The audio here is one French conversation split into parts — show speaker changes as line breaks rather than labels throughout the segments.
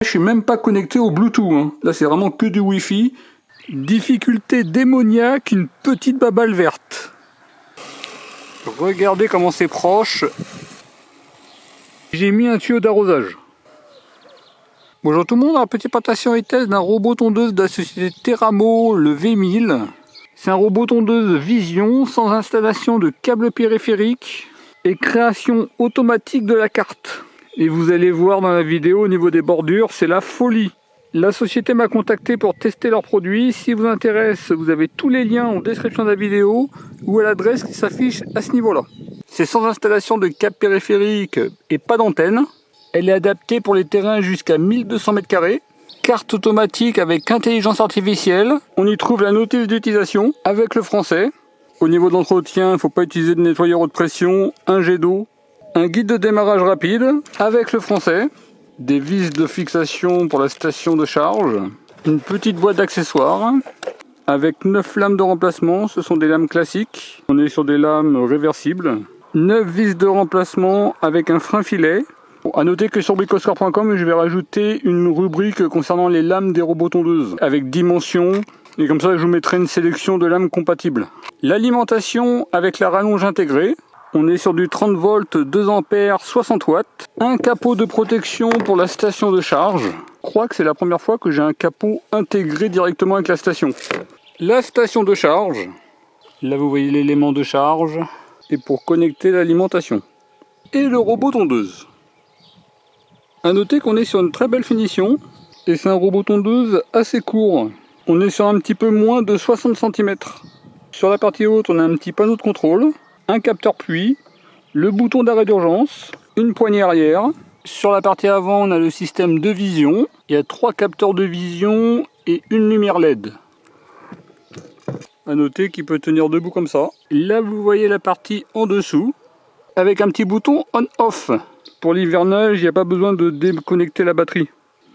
Je suis même pas connecté au Bluetooth, hein. Là c'est vraiment que du Wi-Fi. Difficulté démoniaque, une petite babale verte. Regardez comment c'est proche. J'ai mis un tuyau d'arrosage. Bonjour tout le monde, un petit passation et test d'un robot tondeuse de la société Teramo, le V1000. C'est un robot tondeuse Vision, sans installation de câble périphérique et création automatique de la carte. Et vous allez voir dans la vidéo au niveau des bordures, c'est la folie. La société m'a contacté pour tester leurs produits. Si vous intéresse, vous avez tous les liens en description de la vidéo ou à l'adresse qui s'affiche à ce niveau-là. C'est sans installation de câble périphérique et pas d'antenne. Elle est adaptée pour les terrains jusqu'à 1200 m². Carte automatique avec intelligence artificielle. On y trouve la notice d'utilisation avec le français. Au niveau de l'entretien, il ne faut pas utiliser de nettoyeur haute pression, un jet d'eau. Un guide de démarrage rapide avec le français, des vis de fixation pour la station de charge, une petite boîte d'accessoires avec 9 lames de remplacement, ce sont des lames classiques, on est sur des lames réversibles, 9 vis de remplacement avec un frein filet. Bon, à noter que sur bricoscore.com je vais rajouter une rubrique concernant les lames des robots tondeuses avec dimensions. Et comme ça je vous mettrai une sélection de lames compatibles. L'alimentation avec la rallonge intégrée. On est sur du 30 volts, 2 ampères, 60 watts. Un capot de protection pour la station de charge. Je crois que c'est la première fois que j'ai un capot intégré directement avec la station. La station de charge. Là vous voyez l'élément de charge. Et pour connecter l'alimentation. Et le robot tondeuse. A noter qu'on est sur une très belle finition. Et c'est un robot tondeuse assez court. On est sur un petit peu moins de 60 cm. Sur la partie haute, on a un petit panneau de contrôle. Un capteur pluie, le bouton d'arrêt d'urgence, une poignée arrière. Sur la partie avant, on a le système de vision. Il y a 3 capteurs de vision et une lumière LED. A noter qu'il peut tenir debout comme ça. Là, vous voyez la partie en dessous, avec un petit bouton on-off. Pour l'hivernage, il n'y a pas besoin de déconnecter la batterie.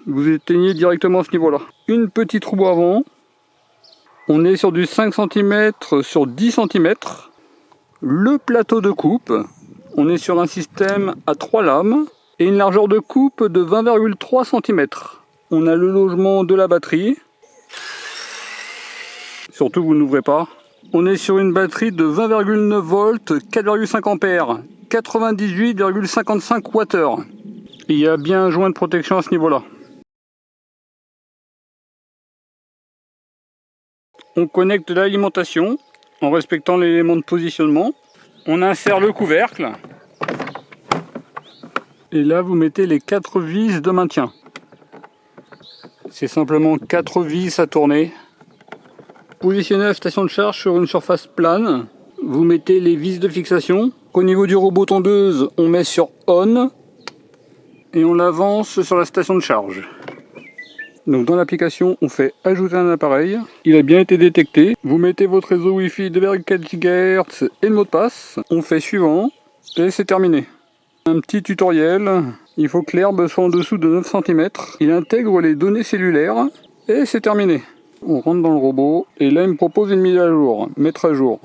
Vous éteignez directement à ce niveau-là. Une petite roue avant. On est sur du 5 cm sur 10 cm. Le plateau de coupe, on est sur un système à 3 lames et une largeur de coupe de 20,3 cm. On a le logement de la batterie. Surtout vous n'ouvrez pas. On est sur une batterie de 20,9 volts, 4,5 ampères, 98,55 Wh. Il y a bien un joint de protection à ce niveau-là. On connecte l'alimentation en respectant l'élément de positionnement. On insère le couvercle. Et là, vous mettez les 4 vis de maintien. C'est simplement 4 vis à tourner. Positionnez la station de charge sur une surface plane. Vous mettez les vis de fixation. Au niveau du robot tondeuse, on met sur On. Et on l'avance sur la station de charge. Donc dans l'application, on fait ajouter un appareil. Il a bien été détecté. Vous mettez votre réseau Wi-Fi 2,4 GHz et le mot de passe. On fait suivant et c'est terminé. Un petit tutoriel. Il faut que l'herbe soit en dessous de 9 cm. Il intègre les données cellulaires et c'est terminé. On rentre dans le robot et là il me propose une mise à jour, mettre à jour.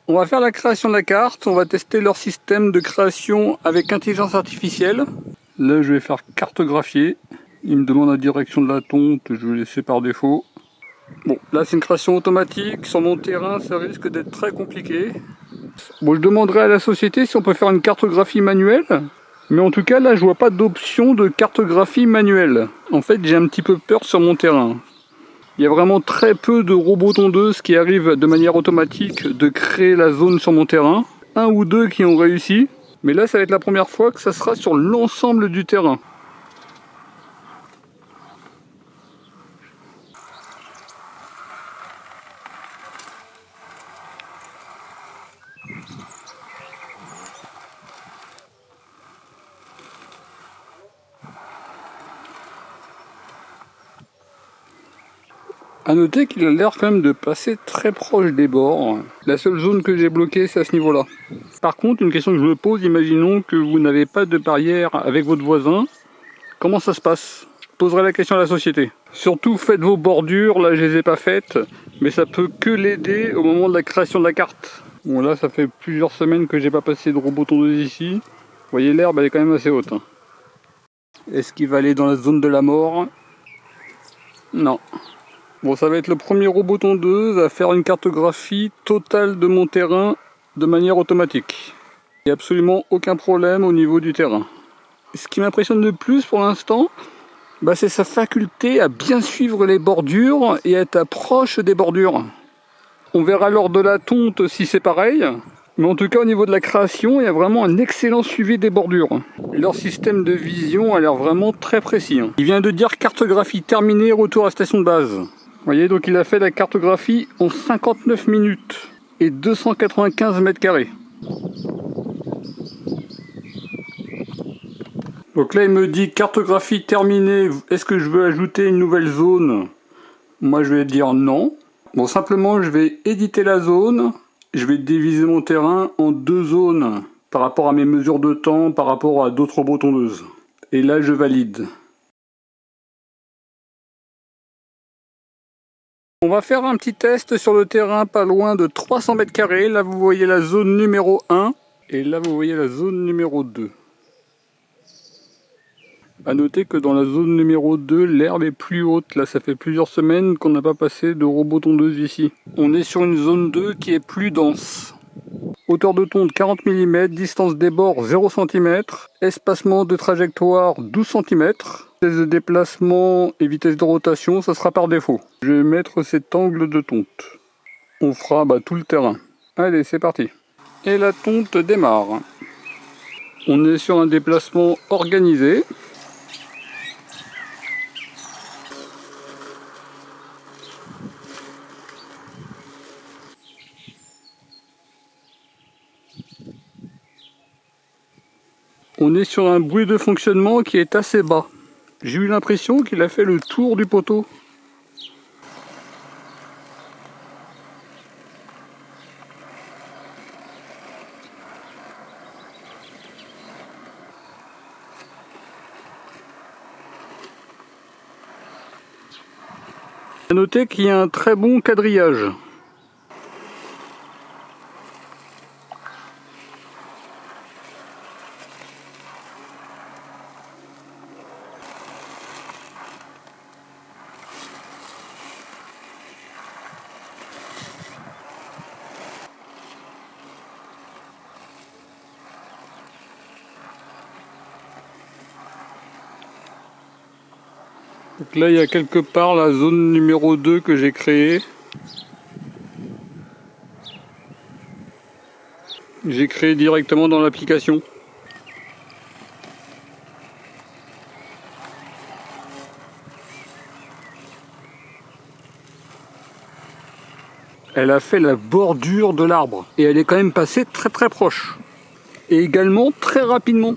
On va faire la création de la carte, on va tester leur système de création avec intelligence artificielle. Là je vais faire cartographier. Il me demande la direction de la tonte, je vais laisser par défaut. Bon, là c'est une création automatique, sur mon terrain ça risque d'être très compliqué. Bon, je demanderai à la société si on peut faire une cartographie manuelle. Mais en tout cas là je vois pas d'option de cartographie manuelle. En fait j'ai un petit peu peur sur mon terrain. Il y a vraiment très peu de robots tondeuses qui arrivent de manière automatique de créer la zone sur mon terrain. Un ou deux qui ont réussi, mais là ça va être la première fois que ça sera sur l'ensemble du terrain. A noter qu'il a l'air quand même de passer très proche des bords. La seule zone que j'ai bloquée, c'est à ce niveau-là. Par contre, une question que je me pose, imaginons que vous n'avez pas de barrière avec votre voisin. Comment ça se passe? Je poserai la question à la société. Surtout, faites vos bordures, là je les ai pas faites, mais ça peut que l'aider au moment de la création de la carte. Bon là, ça fait plusieurs semaines que j'ai pas passé de robot tondeuse ici. voyez, l'herbe elle est quand même assez haute. Est-ce qu'il va aller dans la zone de la mort? Non. Bon, ça va être le premier robot tondeuse à faire une cartographie totale de mon terrain de manière automatique. Il n'y a absolument aucun problème au niveau du terrain. Ce qui m'impressionne le plus pour l'instant, c'est sa faculté à bien suivre les bordures et à être proche des bordures. On verra lors de la tonte si c'est pareil, mais en tout cas au niveau de la création, il y a vraiment un excellent suivi des bordures. Et leur système de vision a l'air vraiment très précis. Il vient de dire cartographie terminée, retour à station de base. Vous voyez, donc il a fait la cartographie en 59 minutes et 295 mètres carrés. Donc là il me dit cartographie terminée, est-ce que je veux ajouter une nouvelle zone? Moi je vais dire non. Bon, simplement je vais éditer la zone, je vais diviser mon terrain en 2 zones par rapport à mes mesures de temps, par rapport à d'autres robots tondeuses. Et là je valide. On va faire un petit test sur le terrain pas loin de 300 mètres carrés. Là vous voyez la zone numéro 1 et là vous voyez la zone numéro 2. A noter que dans la zone numéro 2, l'herbe est plus haute. Là, ça fait plusieurs semaines qu'on n'a pas passé de robot tondeuse ici. On est sur une zone 2 qui est plus dense. Hauteur de tonte 40 mm, distance des bords 0 cm, espacement de trajectoire 12 cm. Vitesse de déplacement et vitesse de rotation, ça sera par défaut. Je vais mettre cet angle de tonte. On fera tout le terrain. Allez, c'est parti. Et la tonte démarre. On est sur un déplacement organisé. On est sur un bruit de fonctionnement qui est assez bas. J'ai eu l'impression qu'il a fait le tour du poteau. A noter qu'il y a un très bon quadrillage. Donc là il y a quelque part la zone numéro 2 que j'ai créée. J'ai créé directement dans l'application. Elle a fait la bordure de l'arbre et elle est quand même passée très très proche. Et également très rapidement.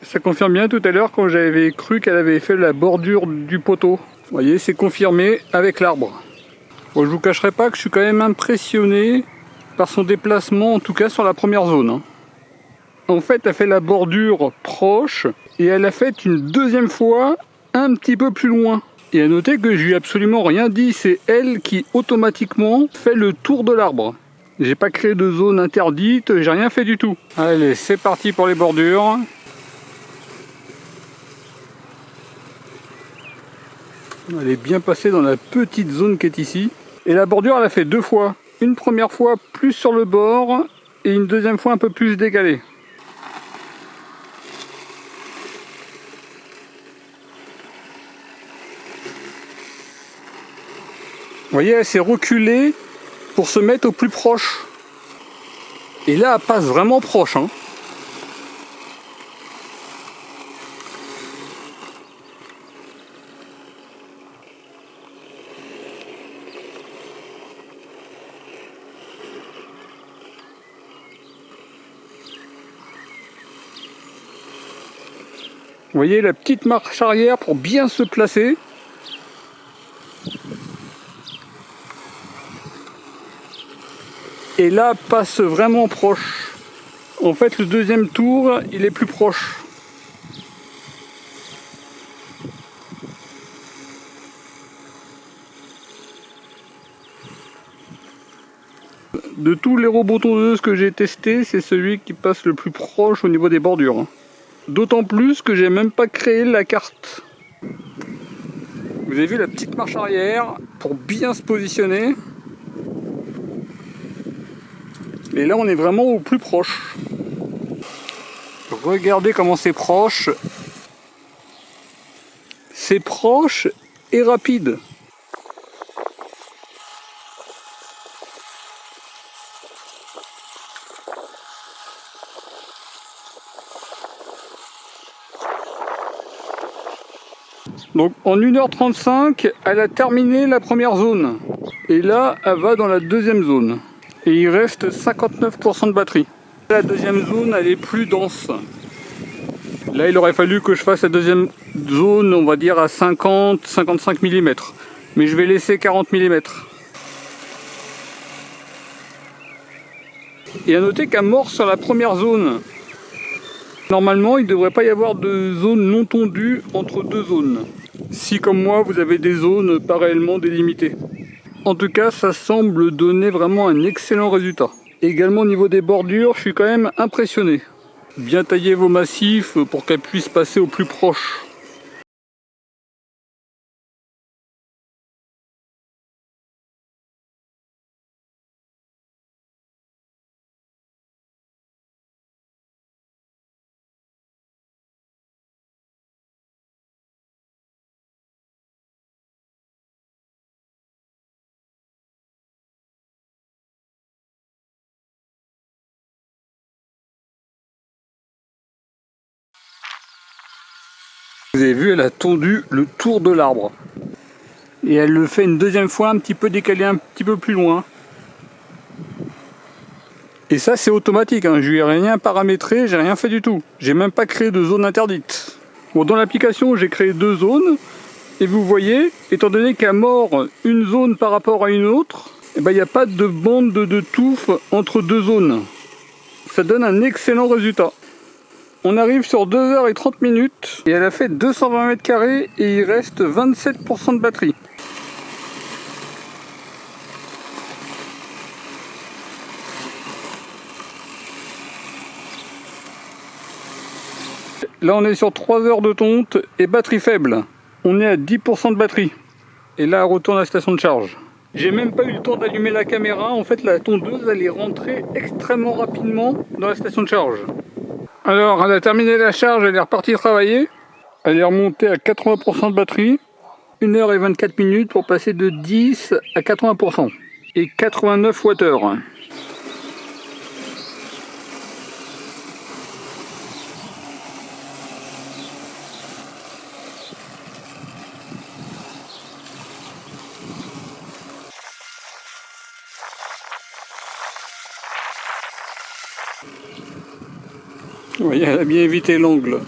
Ça confirme bien tout à l'heure quand j'avais cru qu'elle avait fait la bordure du poteau. Vous voyez, c'est confirmé avec l'arbre. Bon, je vous cacherai pas que je suis quand même impressionné par son déplacement, en tout cas sur la première zone. En fait, elle fait la bordure proche et elle a fait une deuxième fois un petit peu plus loin. Et à noter que je lui ai absolument rien dit, c'est elle qui automatiquement fait le tour de l'arbre. J'ai pas créé de zone interdite, j'ai rien fait du tout. Allez, c'est parti pour les bordures. Elle est bien passée dans la petite zone qui est ici. Et la bordure, elle a fait 2 fois. Une première fois plus sur le bord et une deuxième fois un peu plus décalée. Vous voyez, elle s'est reculée pour se mettre au plus proche. Et là, elle passe vraiment proche. Hein. Vous voyez la petite marche arrière pour bien se placer. Et là, passe vraiment proche. En fait, le deuxième tour, il est plus proche. De tous les robots tondeuses que j'ai testés, c'est celui qui passe le plus proche au niveau des bordures. D'autant plus que j'ai même pas créé la carte. Vous avez vu la petite marche arrière pour bien se positionner. Et là on est vraiment au plus proche. Regardez comment c'est proche. C'est proche et rapide. Donc en 1h35, elle a terminé la première zone. Et là, elle va dans la deuxième zone. Et il reste 59% de batterie. La deuxième zone, elle est plus dense. Là, il aurait fallu que je fasse la deuxième zone, on va dire à 50-55 mm. Mais je vais laisser 40 mm. Et à noter qu'à mort sur la première zone, normalement, il ne devrait pas y avoir de zone non tondue entre deux zones. Si, comme moi, vous avez des zones pas réellement délimitées. En tout cas, ça semble donner vraiment un excellent résultat. Également au niveau des bordures, je suis quand même impressionné. Bien tailler vos massifs pour qu'elles puissent passer au plus proche. Vous avez vu, elle a tondu le tour de l'arbre. Et elle le fait une deuxième fois, un petit peu décalé, un petit peu plus loin. Et ça, c'est automatique, hein. Je lui ai rien paramétré, j'ai rien fait du tout. J'ai même pas créé de zone interdite. Bon, dans l'application, j'ai créé deux zones. Et vous voyez, étant donné qu'à mort une zone par rapport à une autre, il n'y a pas de bande de touffe entre deux zones. Ça donne un excellent résultat. On arrive sur 2h30 et elle a fait 220 mètres carrés et il reste 27% de batterie. Là on est sur 3 heures de tonte et batterie faible. On est à 10% de batterie. Et là elle retourne à la station de charge. J'ai même pas eu le temps d'allumer la caméra. En fait la tondeuse elle est rentrée extrêmement rapidement dans la station de charge. Alors elle a terminé la charge, elle est repartie travailler. Elle est remontée à 80% de batterie. 1h24 pour passer de 10 à 80%. Et 89 Wh. Vous voyez, elle a bien évité l'angle.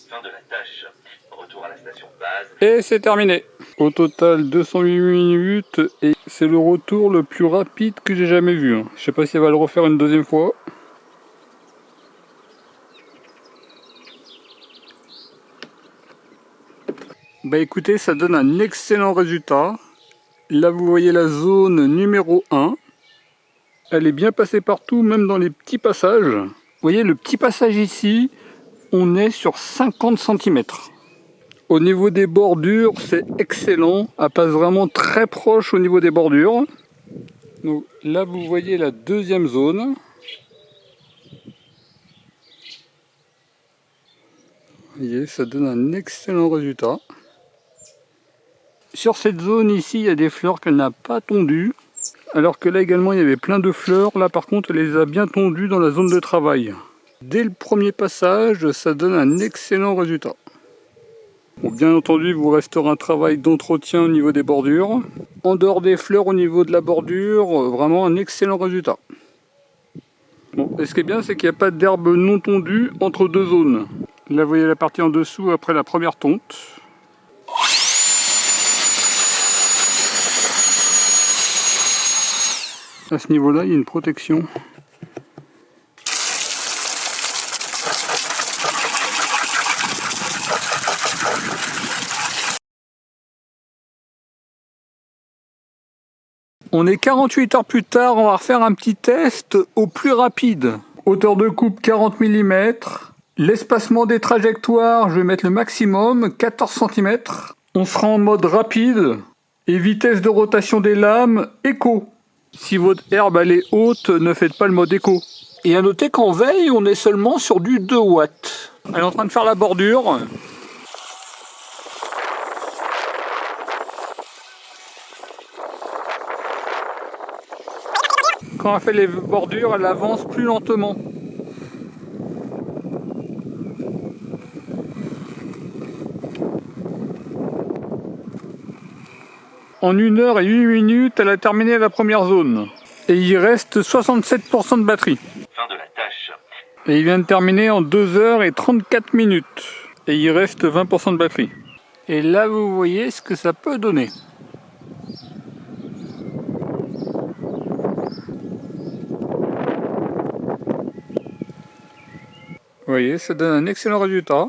Fin de la tâche. Retour à la station base.
Et c'est terminé. Au total 208 minutes et c'est le retour le plus rapide que j'ai jamais vu. Je sais pas si elle va le refaire une deuxième fois. Bah écoutez, ça donne un excellent résultat. Là vous voyez la zone numéro 1. Elle est bien passée partout, même dans les petits passages. Vous voyez le petit passage ici, on est sur 50 cm. Au niveau des bordures, c'est excellent. Elle passe vraiment très proche au niveau des bordures. Donc là, vous voyez la deuxième zone. Vous voyez, ça donne un excellent résultat. Sur cette zone ici, il y a des fleurs qu'elle n'a pas tondues. Alors que là également, il y avait plein de fleurs. Là, par contre, elle les a bien tondues dans la zone de travail. Dès le premier passage, ça donne un excellent résultat. Bon, bien entendu, il vous restera un travail d'entretien au niveau des bordures. En dehors des fleurs, au niveau de la bordure, vraiment un excellent résultat. Bon, et ce qui est bien, c'est qu'il n'y a pas d'herbe non tondue entre deux zones. Là, vous voyez la partie en dessous après la première tonte. À ce niveau-là, il y a une protection. On est 48 heures plus tard, on va refaire un petit test au plus rapide. Hauteur de coupe 40 mm. L'espacement des trajectoires, je vais mettre le maximum, 14 cm. On sera en mode rapide. Et vitesse de rotation des lames, éco. Si votre herbe elle est haute, ne faites pas le mode éco. Et à noter qu'en veille, on est seulement sur du 2 watts. Elle est en train de faire la bordure. Quand elle fait les bordures, elle avance plus lentement. En 1 heure et 8 minutes, elle a terminé la première zone. Et il reste 67% de batterie.
Fin de la tâche.
Et il vient de terminer en 2 heures et 34 minutes. Et il reste 20% de batterie. Et là, vous voyez ce que ça peut donner. Vous voyez, ça donne un excellent résultat.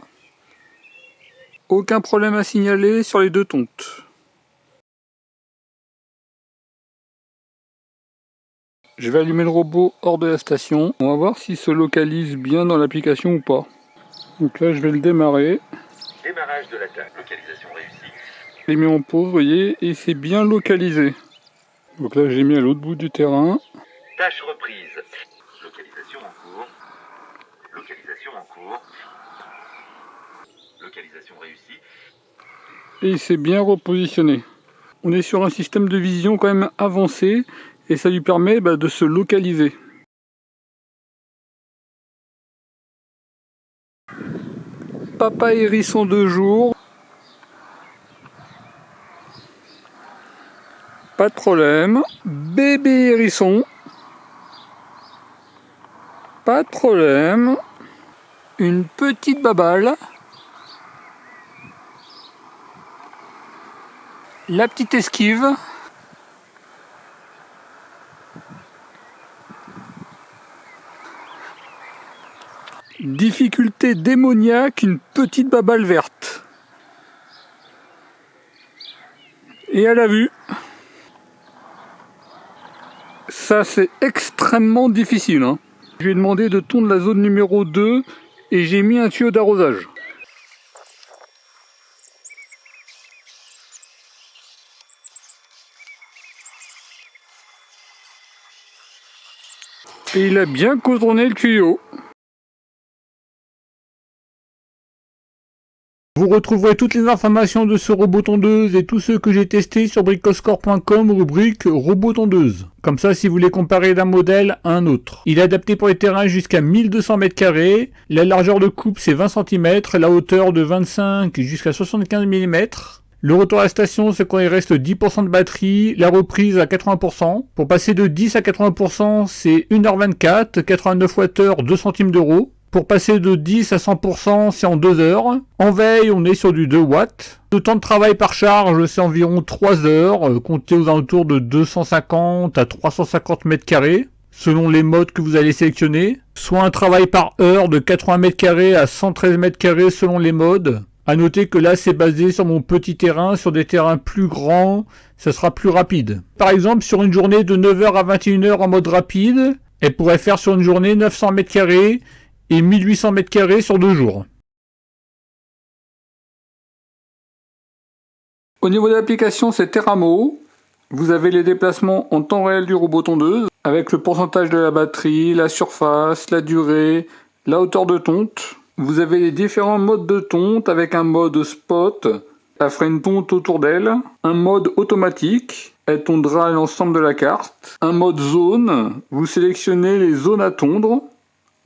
Aucun problème à signaler sur les 2 tontes. Je vais allumer le robot hors de la station. On va voir s'il se localise bien dans l'application ou pas. Donc là, je vais le démarrer.
Démarrage de la tâche. Localisation réussie.
Je l'ai mis en pause, vous voyez, et c'est bien localisé. Donc là, j'ai mis à l'autre bout du terrain.
Tâche reprise. Localisation en cours. Localisation en cours. Localisation réussie.
Et il s'est bien repositionné. On est sur un système de vision quand même avancé. Et ça lui permet de se localiser. Papa hérisson de jour. Pas de problème. Bébé hérisson. Pas de problème. Une petite babale. La petite esquive. Difficulté démoniaque, une petite babale verte. Et à la vue. Ça, c'est extrêmement difficile. Je lui ai demandé de tondre la zone numéro 2 et j'ai mis un tuyau d'arrosage. Et il a bien contourné le tuyau. Vous retrouverez toutes les informations de ce robot tondeuse et tous ceux que j'ai testés sur bricoscore.com, rubrique robot tondeuse. Comme ça, si vous voulez comparer d'un modèle à un autre. Il est adapté pour les terrains jusqu'à 1200 m². La largeur de coupe, c'est 20 cm. La hauteur de 25 jusqu'à 75 mm. Le retour à la station, c'est quand il reste 10% de batterie. La reprise à 80%. Pour passer de 10 à 80%, c'est 1h24, 89 Wh, 2 centimes d'euros. Pour passer de 10 à 100%, c'est en 2 heures. En veille, on est sur du 2 watts. Le temps de travail par charge, c'est environ 3 heures, comptez aux alentours de 250 à 350 m², selon les modes que vous allez sélectionner. Soit un travail par heure de 80 m² à 113 m² selon les modes. À noter que là, c'est basé sur mon petit terrain. Sur des terrains plus grands, ça sera plus rapide. Par exemple, sur une journée de 9h à 21h en mode rapide, elle pourrait faire sur une journée 900 m² et 1800 m² sur 2 jours. Au niveau de l'application, c'est Teramo. Vous avez les déplacements en temps réel du robot tondeuse, avec le pourcentage de la batterie, la surface, la durée, la hauteur de tonte. Vous avez les différents modes de tonte, avec un mode spot, ça fera une tonte autour d'elle, un mode automatique, elle tondra l'ensemble de la carte, un mode zone, vous sélectionnez les zones à tondre.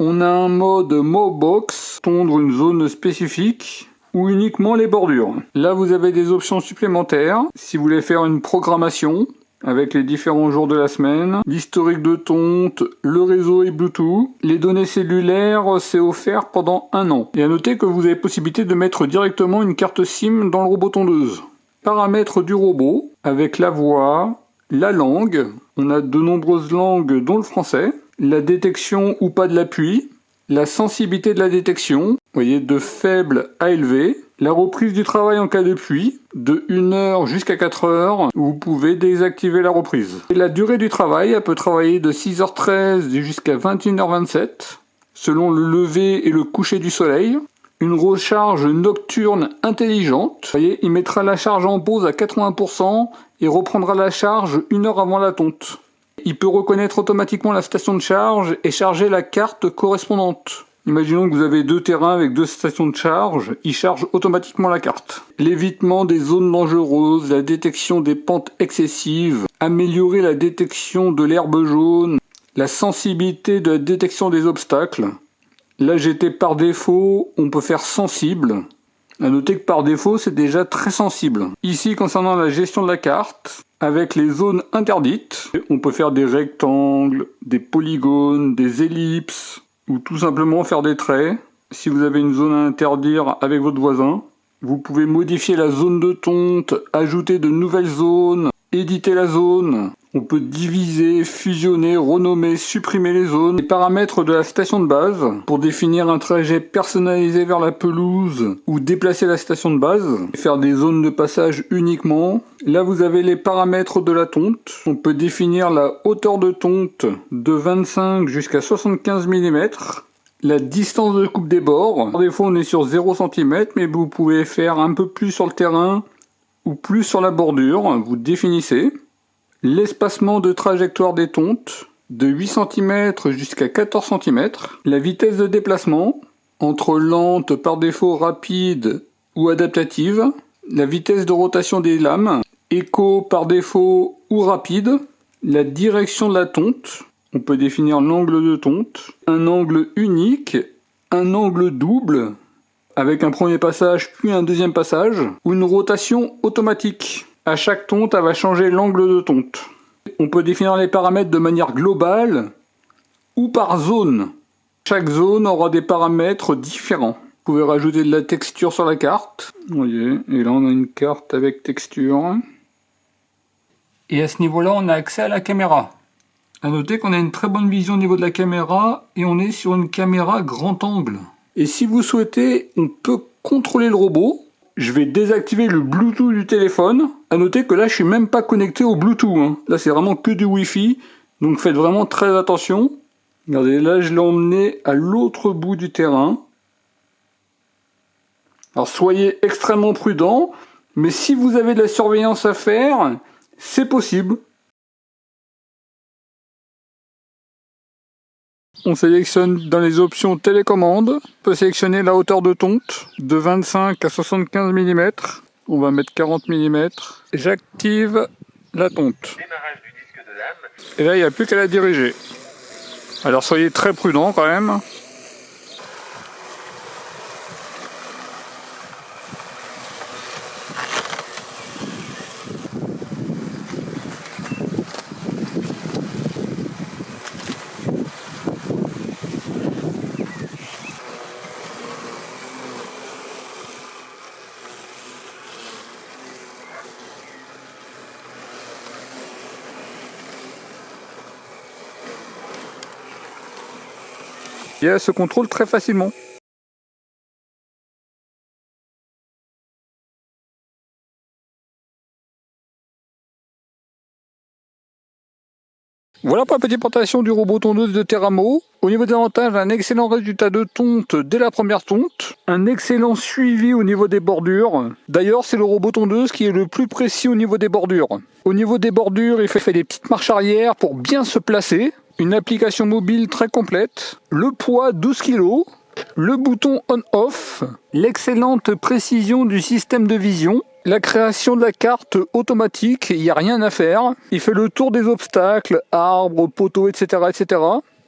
On a un mode Mowbox, tondre une zone spécifique, ou uniquement les bordures. Là, vous avez des options supplémentaires, si vous voulez faire une programmation, avec les différents jours de la semaine, l'historique de tonte, le réseau et Bluetooth. Les données cellulaires, c'est offert pendant 1 an. Et à noter que vous avez possibilité de mettre directement une carte SIM dans le robot tondeuse. Paramètres du robot, avec la voix, la langue, on a de nombreuses langues dont le français, la détection ou pas de l'appui, la sensibilité de la détection, vous voyez, de faible à élevé, La reprise du travail en cas de pluie, de 1 heure jusqu'à 4 heures, vous pouvez désactiver la reprise. Et la durée du travail, elle peut travailler de 6h13 jusqu'à 21h27, selon le lever et le coucher du soleil. Une recharge nocturne intelligente. Vous voyez, il mettra la charge en pause à 80% et reprendra la charge 1 heure avant la tonte. Il peut reconnaître automatiquement la station de charge et charger la carte correspondante. Imaginons que vous avez 2 terrains avec 2 stations de charge, il charge automatiquement la carte. L'évitement des zones dangereuses, la détection des pentes excessives, améliorer la détection de l'herbe jaune, la sensibilité de la détection des obstacles. Là, j'étais par défaut, on peut faire sensible. À noter que par défaut, c'est déjà très sensible. Ici, concernant la gestion de la carte, avec les zones interdites, on peut faire des rectangles, des polygones, des ellipses, ou tout simplement faire des traits. Si vous avez une zone à interdire avec votre voisin, vous pouvez modifier la zone de tonte, ajouter de nouvelles zones, éditer la zone. On peut diviser, fusionner, renommer, supprimer les zones. Les paramètres de la station de base pour définir un trajet personnalisé vers la pelouse ou déplacer la station de base. Faire des zones de passage uniquement. Là, vous avez les paramètres de la tonte. On peut définir la hauteur de tonte de 25 jusqu'à 75 mm. La distance de coupe des bords. Par défaut, on est sur 0 cm, mais vous pouvez faire un peu plus sur le terrain ou plus sur la bordure. Vous définissez. L'espacement de trajectoire des tontes, de 8 cm jusqu'à 14 cm. La vitesse de déplacement, entre lente, par défaut rapide ou adaptative. La vitesse de rotation des lames, éco par défaut ou rapide. La direction de la tonte, on peut définir l'angle de tonte. Un angle unique, un angle double, avec un premier passage puis un deuxième passage. Ou une rotation automatique. À chaque tonte, elle va changer l'angle de tonte. On peut définir les paramètres de manière globale ou par zone. Chaque zone aura des paramètres différents. Vous pouvez rajouter de la texture sur la carte. Vous voyez, et là on a une carte avec texture. Et à ce niveau-là, on a accès à la caméra. À noter qu'on a une très bonne vision au niveau de la caméra et on est sur une caméra grand angle. Et si vous souhaitez, on peut contrôler le robot. Je vais désactiver le Bluetooth du téléphone. À noter que là, je suis même pas connecté au Bluetooth. Là, c'est vraiment que du Wi-Fi. Donc, faites vraiment très attention. Regardez, là, je l'ai emmené à l'autre bout du terrain. Alors, soyez extrêmement prudents. Mais si vous avez de la surveillance à faire, c'est possible. On sélectionne dans les options télécommande. On peut sélectionner la hauteur de tonte de 25 à 75 mm. On va mettre 40 mm. J'active la tonte.
Démarrage du disque de lame.
Et là, il n'y a plus qu'à la diriger. Alors soyez très prudents quand même. Et elle se contrôle très facilement. Voilà pour la petite présentation du robot tondeuse de Teramo. Au niveau des avantages, un excellent résultat de tonte dès la première tonte. Un excellent suivi au niveau des bordures. D'ailleurs, c'est le robot tondeuse qui est le plus précis au niveau des bordures. Au niveau des bordures, il fait des petites marches arrière pour bien se placer. Une application mobile très complète. Le poids 12 kg. Le bouton on-off. L'excellente précision du système de vision. La création de la carte automatique, il n'y a rien à faire. Il fait le tour des obstacles, arbres, poteaux, etc., etc.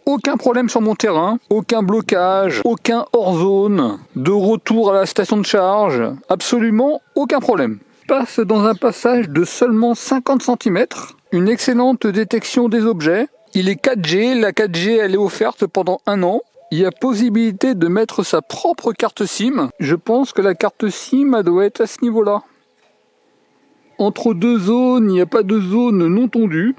Aucun problème sur mon terrain, aucun blocage, aucun hors-zone, de retour à la station de charge, absolument aucun problème. Passe dans un passage de seulement 50 cm, une excellente détection des objets. Il est 4G, la 4G elle est offerte pendant 1 an. Il y a possibilité de mettre sa propre carte SIM. Je pense que la carte SIM elle doit être à ce niveau-là. Entre deux zones, il n'y a pas de zone non tondue.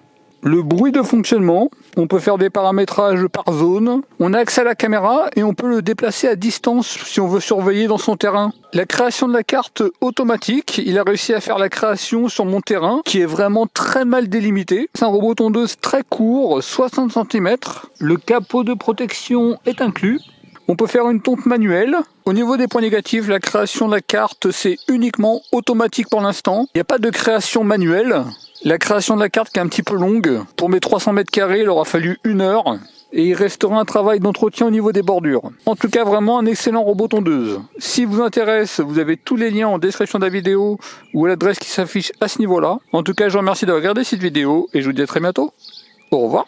Le bruit de fonctionnement, on peut faire des paramétrages par zone, on a accès à la caméra et on peut le déplacer à distance si on veut surveiller dans son terrain. La création de la carte automatique, il a réussi à faire la création sur mon terrain qui est vraiment très mal délimité. C'est un robot tondeuse très court, 60 cm. Le capot de protection est inclus. On peut faire une tonte manuelle. Au niveau des points négatifs, la création de la carte, c'est uniquement automatique pour l'instant. Il n'y a pas de création manuelle. La création de la carte qui est un petit peu longue. Pour mes 300 mètres carrés, il aura fallu 1 heure. Et il restera un travail d'entretien au niveau des bordures. En tout cas, vraiment un excellent robot tondeuse. Si vous intéresse, vous avez tous les liens en description de la vidéo ou à l'adresse qui s'affiche à ce niveau-là. En tout cas, je vous remercie d'avoir regardé cette vidéo et je vous dis à très bientôt. Au revoir.